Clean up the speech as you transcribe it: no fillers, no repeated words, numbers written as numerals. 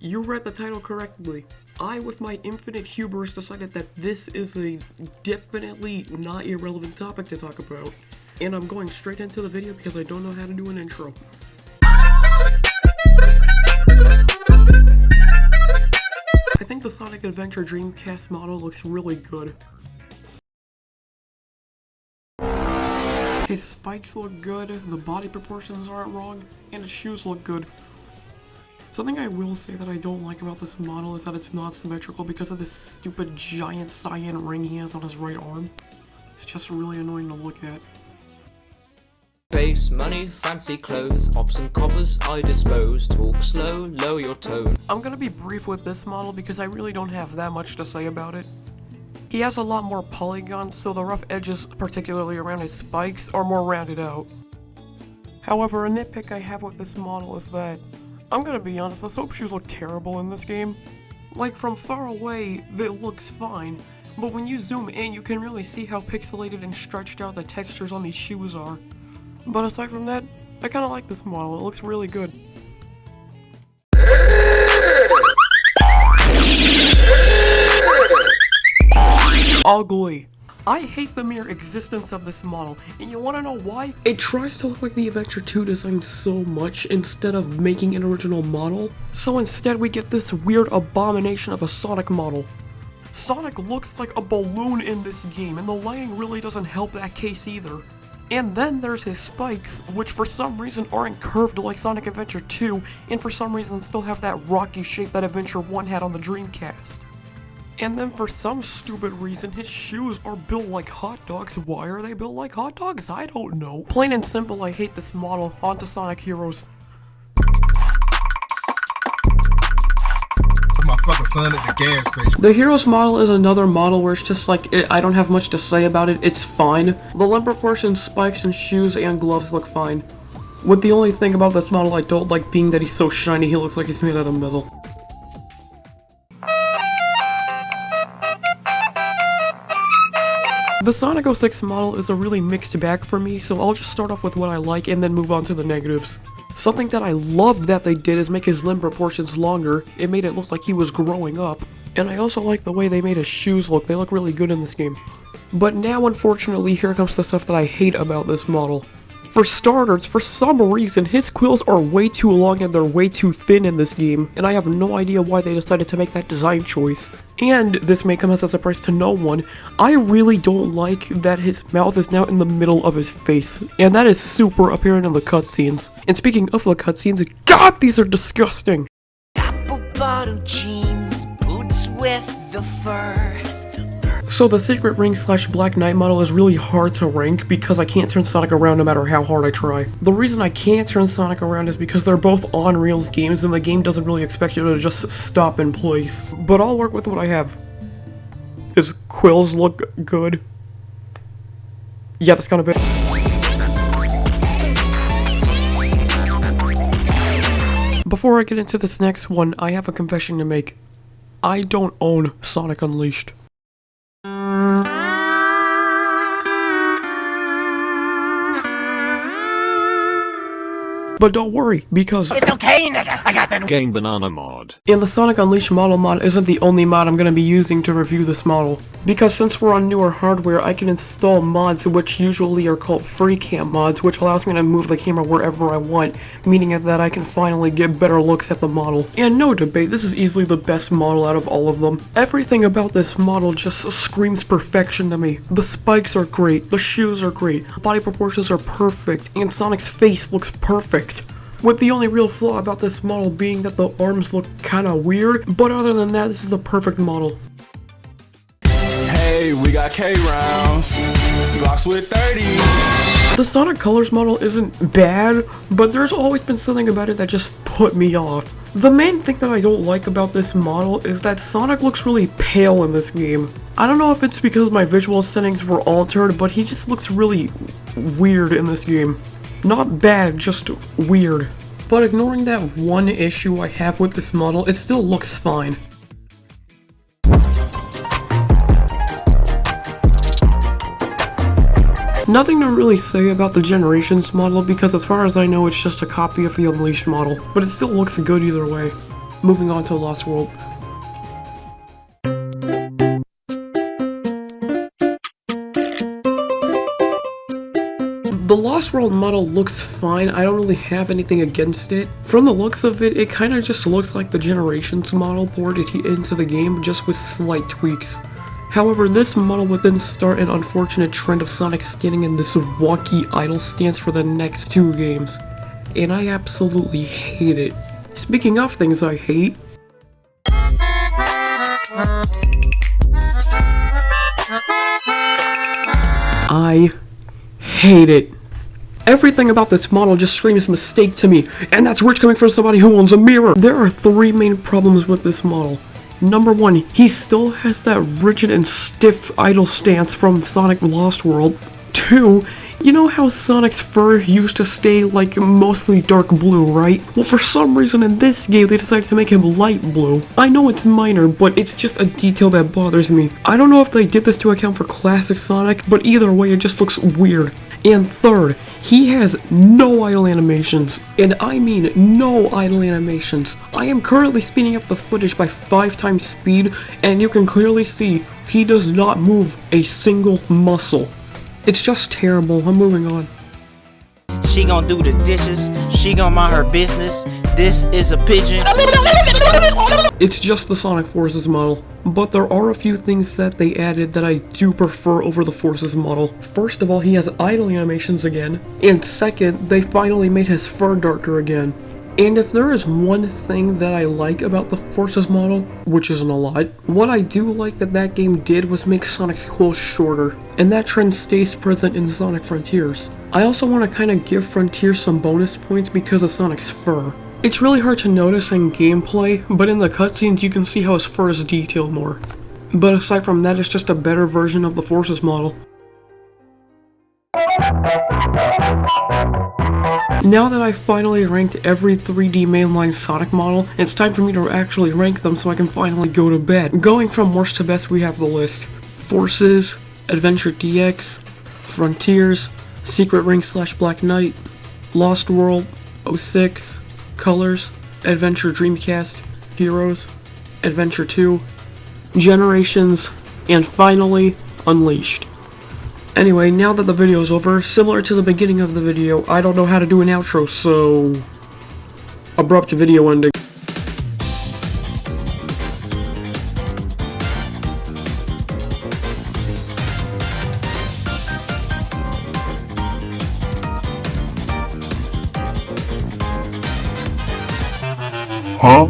You read the title correctly. I, with my infinite hubris, decided that this is a definitely not irrelevant topic to talk about. And I'm going straight into the video because I don't know how to do an intro. I think the Sonic Adventure Dreamcast model looks really good. His spikes look good, the body proportions aren't wrong, and his shoes look good. Something I will say that I don't like about this model is that it's not symmetrical because of this stupid giant cyan ring he has on his right arm. It's just really annoying to look at. Face, money, fancy clothes, ops and coppers I dispose. Talk slow, lower your tone. I'm gonna be brief with this model because I really don't have that much to say about it. He has a lot more polygons, so the rough edges, particularly around his spikes, are more rounded out. However, a nitpick I have with this model is that, I'm gonna be honest, the soap shoes look terrible in this game. Like, from far away, it looks fine, but when you zoom in, you can really see how pixelated and stretched out the textures on these shoes are. But aside from that, I kinda like this model, it looks really good. Ugly. I hate the mere existence of this model, and you wanna know why? It tries to look like the Adventure 2 design so much instead of making an original model, so instead we get this weird abomination of a Sonic model. Sonic looks like a balloon in this game, and the lighting really doesn't help that case either. And then there's his spikes, which for some reason aren't curved like Sonic Adventure 2, and for some reason still have that rocky shape that Adventure 1 had on the Dreamcast. And then for some stupid reason, his shoes are built like hot dogs. Why are they built like hot dogs? I don't know. Plain and simple, I hate this model. On to Sonic Heroes. My fucking son at the gas station. The Heroes model is another model where it's just like, I don't have much to say about it. It's fine. The limb proportions, spikes, and shoes and gloves look fine. With the only thing about this model I don't like being that he's so shiny, he looks like he's made out of metal. The Sonic 06 model is a really mixed bag for me, so I'll just start off with what I like and then move on to the negatives. Something that I loved that they did is make his limb proportions longer. It made it look like he was growing up. And I also like the way they made his shoes look. They look really good in this game. But now, unfortunately, here comes the stuff that I hate about this model. For starters, for some reason, his quills are way too long and they're way too thin in this game, and I have no idea why they decided to make that design choice. And this may come as a surprise to no one, I really don't like that his mouth is now in the middle of his face, and that is super apparent in the cutscenes. And speaking of the cutscenes, God, these are disgusting! Apple bottom jeans, boots with the fur. So the Secret Ring / Black Knight model is really hard to rank because I can't turn Sonic around no matter how hard I try. The reason I can't turn Sonic around is because they're both on rails games and the game doesn't really expect you to just stop in place. But I'll work with what I have. His quills look good. Yeah, that's kind of it. Before I get into this next one, I have a confession to make. I don't own Sonic Unleashed. But don't worry, because It's okay, nigga. I got the Game Banana mod. and the Sonic Unleashed model mod isn't the only mod I'm going to be using to review this model. Because since we're on newer hardware, I can install mods which usually are called free cam mods, which allows me to move the camera wherever I want, meaning that I can finally get better looks at the model. And no debate, this is easily the best model out of all of them. Everything about this model just screams perfection to me. The spikes are great, the shoes are great, body proportions are perfect, and Sonic's face looks perfect. With the only real flaw about this model being that the arms look kinda weird, but other than that, this is the perfect model. Hey, we got K rounds, blocks with 30. The Sonic Colors model isn't bad, but there's always been something about it that just put me off. The main thing that I don't like about this model is that Sonic looks really pale in this game. I don't know if it's because my visual settings were altered, but he just looks really weird in this game. Not bad, just weird. But ignoring that one issue I have with this model, it still looks fine. Nothing to really say about the Generations model because as far as I know it's just a copy of the Unleashed model, but it still looks good either way. Moving on to Lost World. The Lost World model looks fine. I don't really have anything against it. From the looks of it, it kind of just looks like the Generations model ported into the game, just with slight tweaks. However, this model would then start an unfortunate trend of Sonic skinning in this wonky idle stance for the next 2 games. And I absolutely hate it. Speaking of things I hate, I hate it. Everything about this model just screams mistake to me, and that's rich coming from somebody who owns a mirror. There are 3 main problems with this model. Number 1, he still has that rigid and stiff idle stance from Sonic Lost World. 2, you know how Sonic's fur used to stay like mostly dark blue, right? Well, for some reason in this game they decided to make him light blue. I know it's minor, but it's just a detail that bothers me. I don't know if they did this to account for classic Sonic, but either way it just looks weird. And third, he has no idle animations, and I mean no idle animations. I am currently speeding up the footage by 5 times speed, and you can clearly see he does not move a single muscle. It's just terrible. I'm moving on. She gon' do the dishes, she gon' mind her business. This is a pigeon. It's just the Sonic Forces model, but there are a few things that they added that I do prefer over the Forces model. First of all, he has idle animations again, and second, they finally made his fur darker again. And if there is one thing that I like about the Forces model, which isn't a lot, what I do like that game did was make Sonic's quills shorter, and that trend stays present in Sonic Frontiers. I also want to kind of give Frontiers some bonus points because of Sonic's fur. It's really hard to notice in gameplay, but in the cutscenes you can see how his fur is detailed more. But aside from that, it's just a better version of the Forces model. Now that I've finally ranked every 3D mainline Sonic model, it's time for me to actually rank them so I can finally go to bed. Going from worst to best, we have the list. Forces, Adventure DX, Frontiers, Secret Ring / Black Knight, Lost World, 06, Colors, Adventure Dreamcast, Heroes, Adventure 2, Generations, and finally, Unleashed. Anyway, now that the video is over, similar to the beginning of the video, I don't know how to do an outro, so... abrupt video ending. Huh?